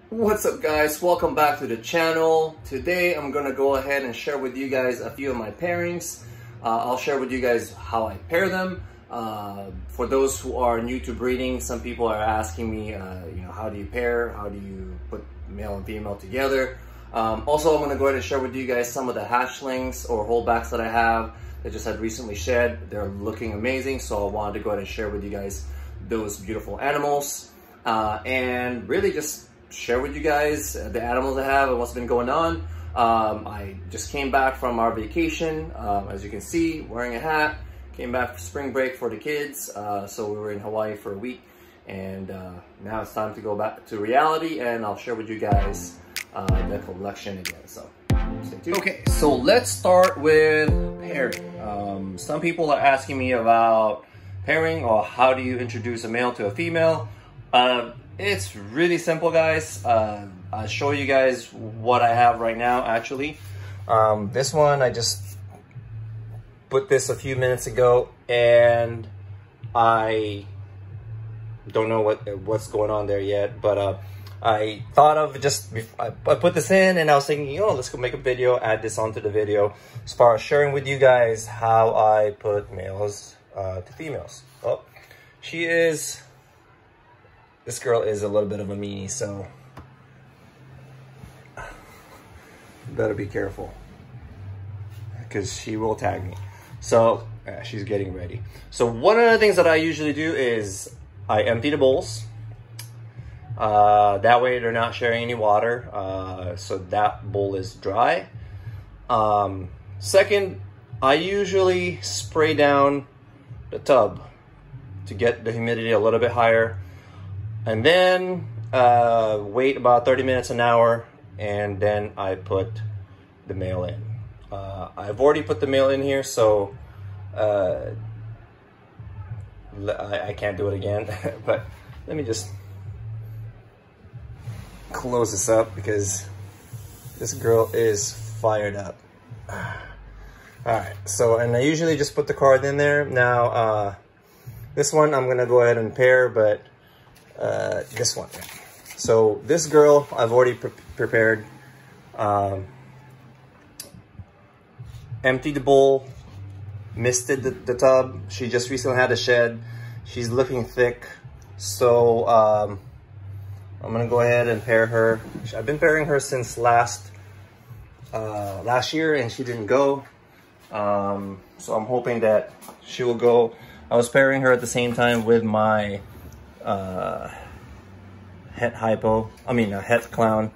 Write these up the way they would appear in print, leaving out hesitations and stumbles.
What's up guys, welcome back to the channel. Today I'm gonna go ahead and share with you guys a few of my pairings. I'll share with you guys how I pair them. For those who are new to breeding, some people are asking me, how do you pair? How do you put male and female together? Also, I'm gonna go ahead and share with you guys some of the hatchlings or holdbacks that I have that just had recently shed. They're looking amazing, so I wanted to go ahead and share with you guys those beautiful animals. And really just share with you guys the animals I have and what's been going on. I just came back from our vacation, as you can see, wearing a hat. Came back for spring break for the kids, so we were in Hawaii for a week, and now it's time to go back to reality, and I'll share with you guys the collection again, so stay tuned. Okay, so let's start with pairing. Some people are asking me about pairing, or how do you introduce a male to a female. It's really simple, guys. I'll show you guys what I have right now, actually. This one, I just put this a few minutes ago, and I don't know what's going on there yet, but I thought of I put this in, and I was thinking, let's go make a video, add this onto the video, as far as sharing with you guys how I put males to females. Oh, this girl is a little bit of a meanie, so better be careful, because she will tag me. So she's getting ready. So one of the things that I usually do is I empty the bowls. That way they're not sharing any water, so that bowl is dry. Second, I usually spray down the tub to get the humidity a little bit higher, and then wait about 30 minutes, an hour, and then I put the male in. I've already put the male in here, so I can't do it again. But let me just close this up, because this girl is fired up. All right, so, and I usually just put the card in there. Now, this one I'm gonna go ahead and pair, but this one. So this girl I've already prepared. Emptied the bowl, misted the tub. She just recently had a shed. She's looking thick, so I'm gonna go ahead and pair her. I've been pairing her since last year, and she didn't go. So I'm hoping that she will go. I was pairing her at the same time with my het clown.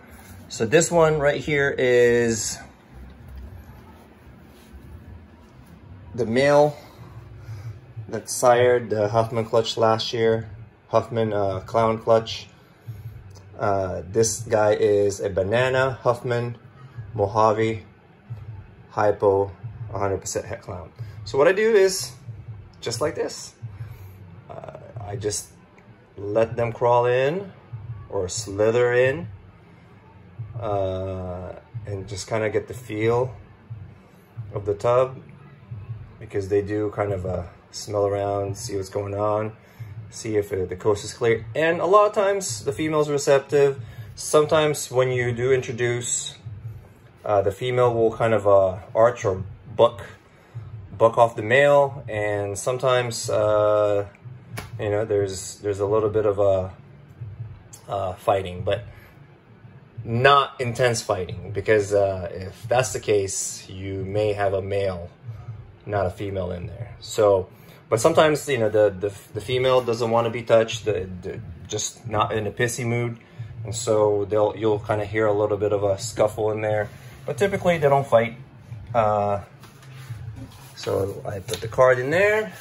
So this one right here is the male that sired the Huffman clutch last year, Huffman clown clutch. This guy is a banana Huffman Mojave hypo 100% het clown. So what I do is just like this. I just let them crawl in or slither in, and just kind of get the feel of the tub, because they do kind of smell around, see what's going on, see if the coast is clear. And a lot of times the female's receptive. Sometimes when you do introduce, the female will kind of arch or buck off the male, and sometimes there's a little bit of fighting, but not intense fighting, because if that's the case, you may have a male, not a female in there. So, but sometimes the female doesn't want to be touched, they're just not in a pissy mood, and so you'll kind of hear a little bit of a scuffle in there, but typically they don't fight. So I put the card in there,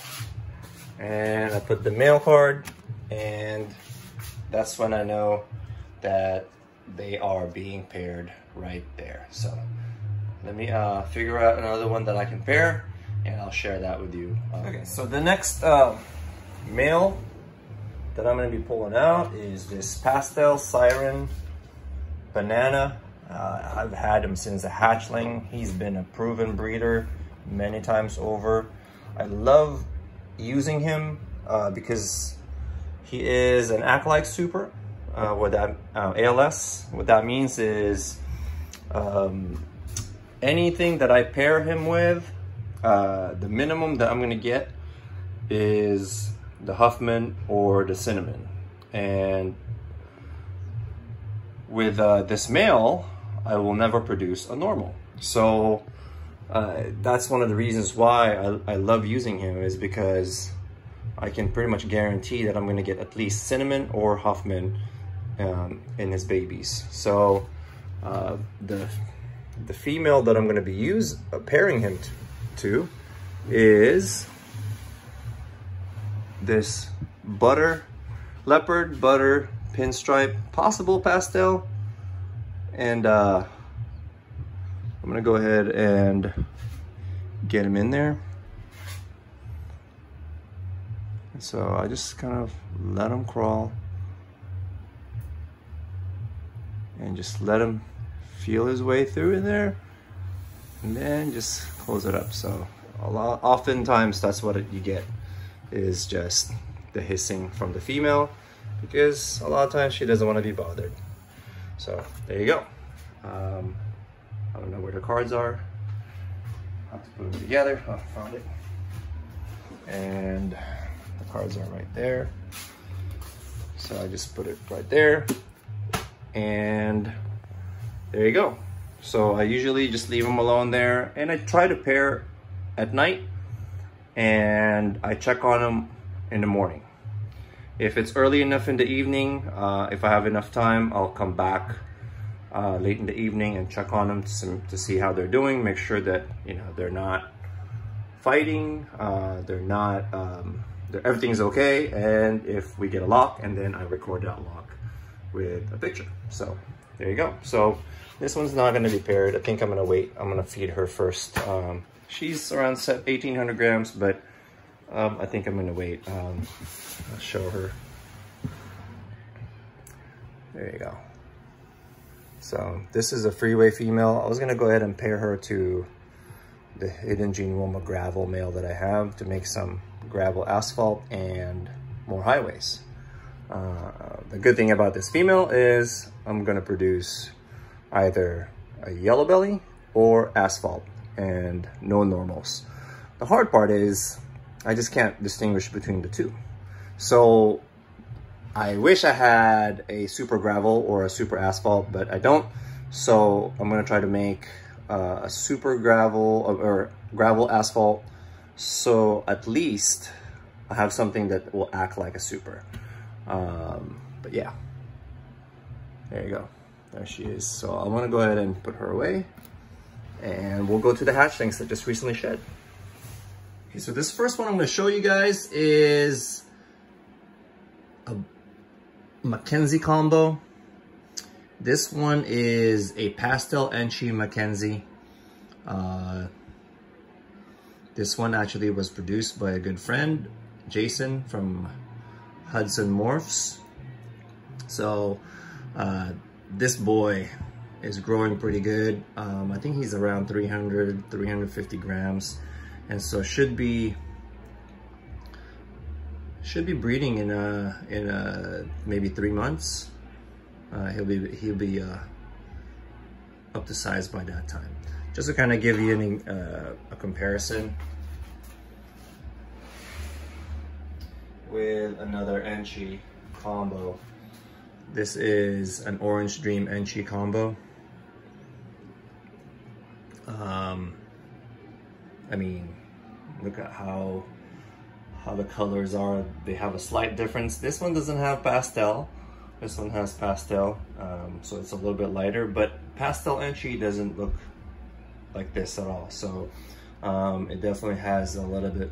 and I put the male card, and that's when I know that they are being paired right there. So let me figure out another one that I can pair, and I'll share that with you. Okay, so the next male that I'm going to be pulling out is this Pastel Siren Banana. I've had him since a hatchling. He's been a proven breeder many times over. I love using him because he is an act-like super. ALS. What that means is anything that I pair him with, the minimum that I'm gonna get is the Huffman or the Cinnamon. And with this male, I will never produce a normal. So that's one of the reasons why I love using him, is because I can pretty much guarantee that I'm gonna get at least Cinnamon or Huffman in his babies. So the female that I'm gonna be pairing him to is this leopard butter pinstripe, possible pastel. And I'm gonna go ahead and get him in there. And so I just kind of let him crawl and just let him feel his way through in there, and then just close it up. So oftentimes that's what you get, is just the hissing from the female, because a lot of times she doesn't want to be bothered. So there you go. I don't know where the cards are. I have to put them together. Oh, found it. And the cards are right there. So I just put it right there. And there you go. So I usually just leave them alone there, and I try to pair at night, and I check on them in the morning. If it's early enough in the evening, if I have enough time, I'll come back late in the evening and check on them to see how they're doing, make sure that, you know, they're not fighting, everything's okay, and if we get a lock, and then I record that lock with a picture. So there you go. So this one's not going to be paired. I think I'm going to wait. I'm going to feed her first. She's around 1,800 grams, but I think I'm going to wait. I'll show her. There you go. So this is a freeway female. I was going to go ahead and pair her to the Hidden Genome gravel male that I have to make some gravel asphalt and more highways. The good thing about this female is I'm going to produce either a yellow belly or asphalt and no normals. The hard part is I just can't distinguish between the two. So I wish I had a super gravel or a super asphalt, but I don't. So I'm going to try to make a super gravel or gravel asphalt, so at least I have something that will act like a super. But yeah, there you go. There she is. So I'm gonna go ahead and put her away, and we'll go to the hatchlings that just recently shed. Okay, so this first one I'm gonna show you guys is a Mackenzie combo. This one is a Pastel Enchi Mackenzie. This one actually was produced by a good friend, Jason from Hudson Morphs. So this boy is growing pretty good. I think he's around 350 grams, and so should be breeding in maybe 3 months. He'll be up to size by that time. Just to kind of give you a comparison with another Enchi combo. This is an Orange Dream Enchi combo. I mean, look at how the colors are. They have a slight difference. This one doesn't have pastel. This one has pastel, so it's a little bit lighter, but Pastel Enchi doesn't look like this at all. So it definitely has a little bit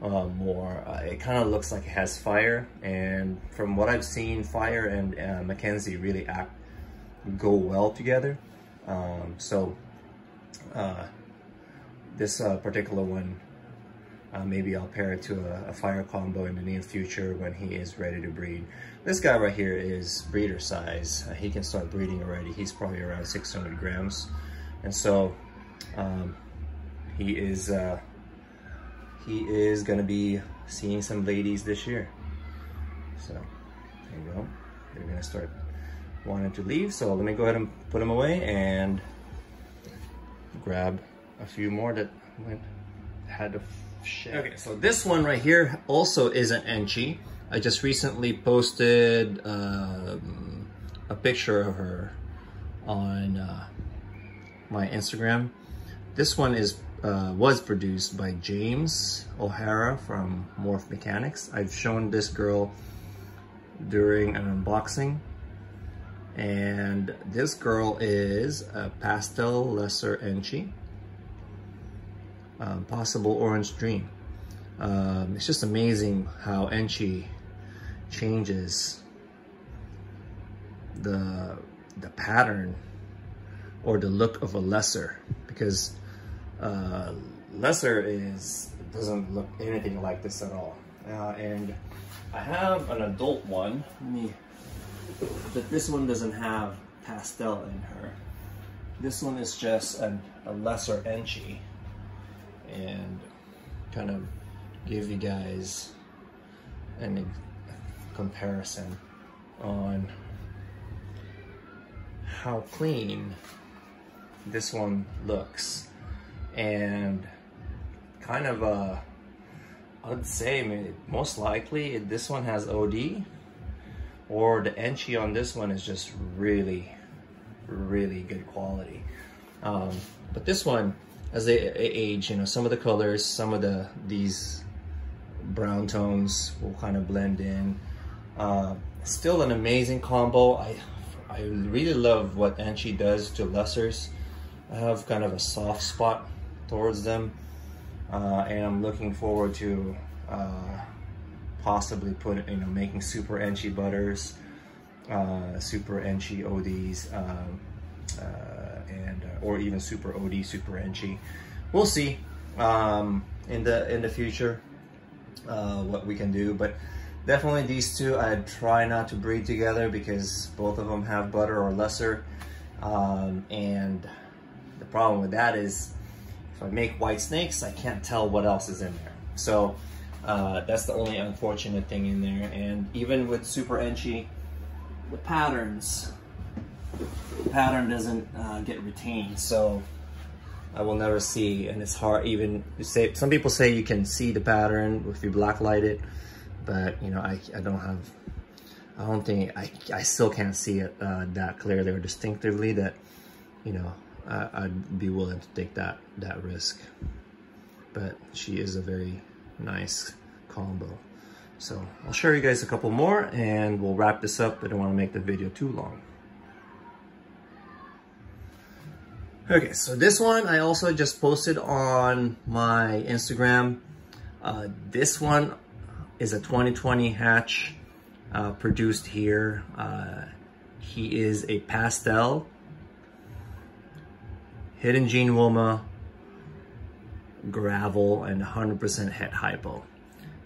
more. It kind of looks like it has fire, and from what I've seen, fire and Mackenzie really go well together. This particular one, maybe I'll pair it to a fire combo in the near future when he is ready to breed. This guy right here is breeder size. He can start breeding already. He's probably around 600 grams. And so he is gonna be seeing some ladies this year. So there you go. they're gonna start wanting to leave. So let me go ahead and put them away and grab a few more that had to shed. Okay, so this one right here also is an Enchi. I just recently posted a picture of her on my Instagram. This one is was produced by James O'Hara from Morph Mechanics. I've shown this girl during an unboxing, and this girl is a Pastel Lesser Enchi, Possible Orange Dream. It's just amazing how Enchi changes the pattern or the look of a lesser, because lesser doesn't look anything like this at all. And I have an adult one, but this one doesn't have pastel in her. This one is just a lesser Enchi, and kind of give you guys a comparison on how clean this one looks. And kind of I'd say most likely this one has OD, or the Enchi on this one is just really good quality. But this one, as they age, you know, some of the colors, some of these brown tones will kind of blend in. Still an amazing combo. I really love what Enchi does to lessers. I have kind of a soft spot towards them, and I'm looking forward to possibly making super Enchi butters, super Enchi ODs, or even super OD, super Enchi. We'll see in the future what we can do, but definitely these two I'd try not to breed together because both of them have butter or lesser, and the problem with that is if I make white snakes, I can't tell what else is in there. So that's the only unfortunate thing in there. And even with super Enchi, the pattern doesn't get retained, so I will never see, and it's hard. Even some people say you can see the pattern if you blacklight it, but you know, I still can't see it that clearly or distinctively that, you know, I'd be willing to take that risk. But she is a very nice combo. So I'll show you guys a couple more and we'll wrap this up. I don't want to make the video too long. Okay, so this one I also just posted on my Instagram. This one is a 2020 hatch, produced here. He is a pastel, hidden gene Woma, gravel, and 100% het hypo.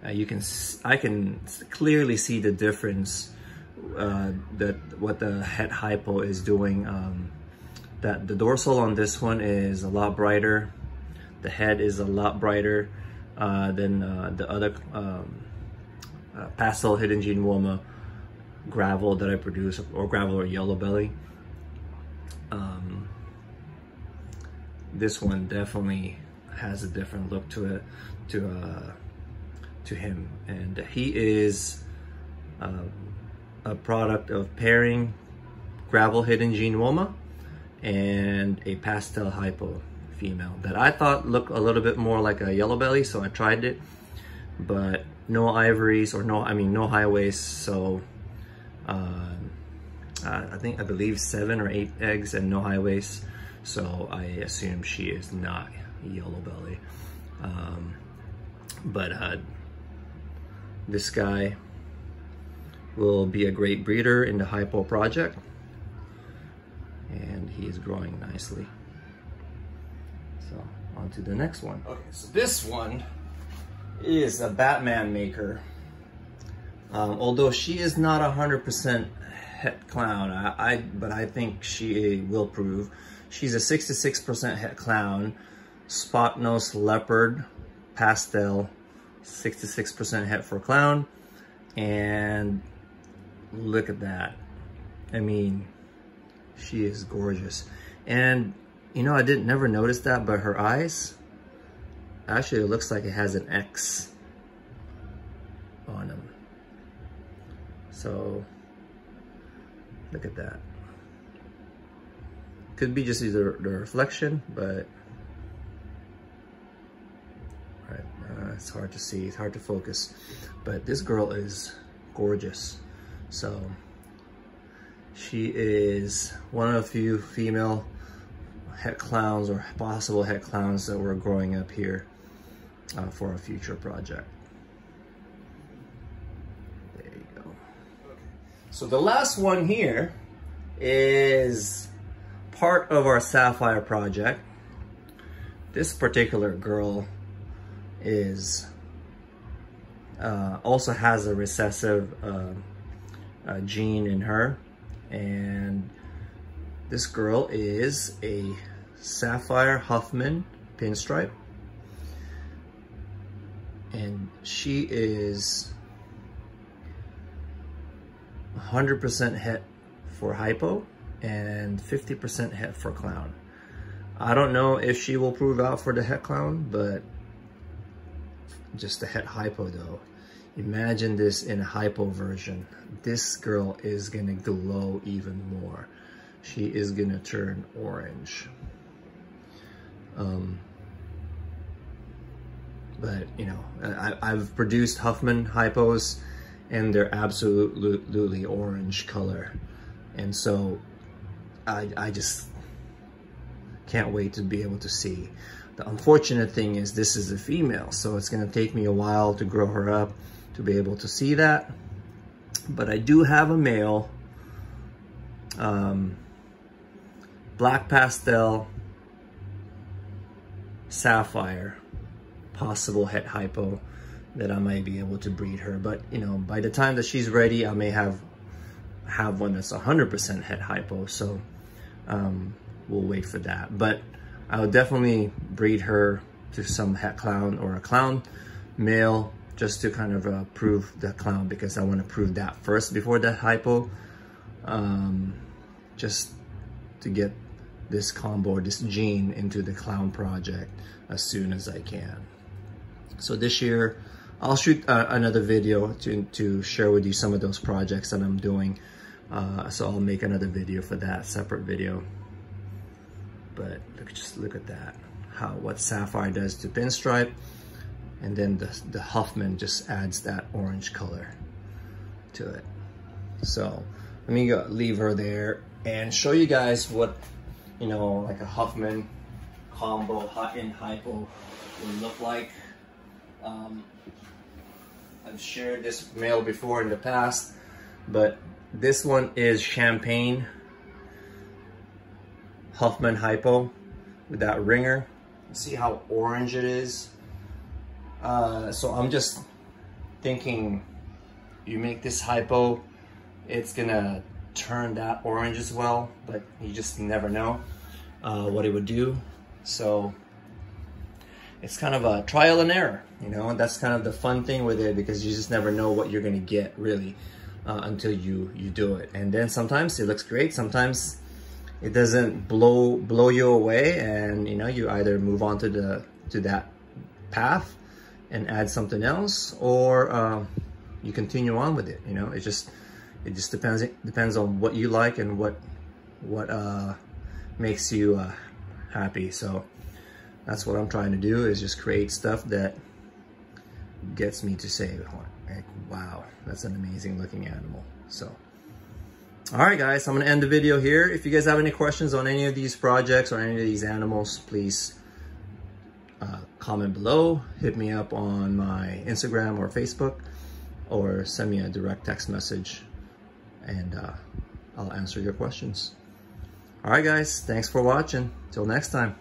I can clearly see the difference what the het hypo is doing. That the dorsal on this one is a lot brighter. The head is a lot brighter than the other pastel hidden gene Woma gravel that I produce, or gravel or yellow belly. This one definitely has a different look to it, to him, and he is a product of pairing gravel hidden gene Woma and a pastel hypo female that I thought looked a little bit more like a yellow belly, so I tried it, but no ivories, or no high waist, so I believe 7 or 8 eggs and no high waist, so I assume she is not yellow belly. But this guy will be a great breeder in the hypo project, and he is growing nicely. So on to the next one. Okay, so this one is a Batman maker. Although she is not 100% het clown, but I think she will prove. She's a 66% het clown, spot nose leopard, pastel, 66% het for clown, and look at that. I mean, she is gorgeous. And you know, I never noticed that, but her eyes, actually it looks like it has an X on them. So look at that. Could be just either the reflection, but it's hard to see, it's hard to focus. But this girl is gorgeous. So she is one of the few female het clowns, or possible het clowns, that we're growing up here for a future project. There you go. Okay. So the last one here is part of our Sapphire project. This particular girl is also has a recessive gene in her, and this girl is a Sapphire Huffman pinstripe, and she is 100% het for hypo and 50% het for clown. I don't know if she will prove out for the het clown, but just the het hypo though. Imagine this in a hypo version. This girl is gonna glow even more. She is gonna turn orange. But you know, I've produced Huffman hypos and they're absolutely orange color. And so I just can't wait to be able to see. The unfortunate thing is this is a female, so it's gonna take me a while to grow her up to be able to see that. But I do have a male, black pastel, Sapphire, possible het hypo, that I might be able to breed her. But you know, by the time that she's ready, I may have one that's 100% het hypo, so we'll wait for that. But I would definitely breed her to some het clown or a clown male, just to kind of prove the clown, because I want to prove that first before the hypo, just to get this combo, this gene, into the clown project as soon as I can. So this year I'll shoot another video to share with you some of those projects that I'm doing. So I'll make another video for that, separate video. But just look at that, what Sapphire does to pinstripe, and then the Huffman just adds that orange color to it. So let me leave her there and show you guys what, you know, like a Huffman combo in hypo would look like. I've shared this male before in the past, but this one is Champagne Huffman hypo with that ringer. See how orange it is? So I'm just thinking, you make this hypo, it's gonna turn that orange as well, but you just never know what it would do. So it's kind of a trial and error, you know, and that's kind of the fun thing with it, because you just never know what you're gonna get really until you do it. And then sometimes it looks great, sometimes it doesn't blow you away, and you know, you either move on to that path and add something else, or you continue on with it. You know, it just depends on what you like and what makes you happy. So that's what I'm trying to do, is just create stuff that gets me to say, like, wow, that's an amazing looking animal. So all right, guys, I'm gonna end the video here. If you guys have any questions on any of these projects or any of these animals, please comment below, hit me up on my Instagram or Facebook, or send me a direct text message, and I'll answer your questions. All right, guys, thanks for watching. Till next time.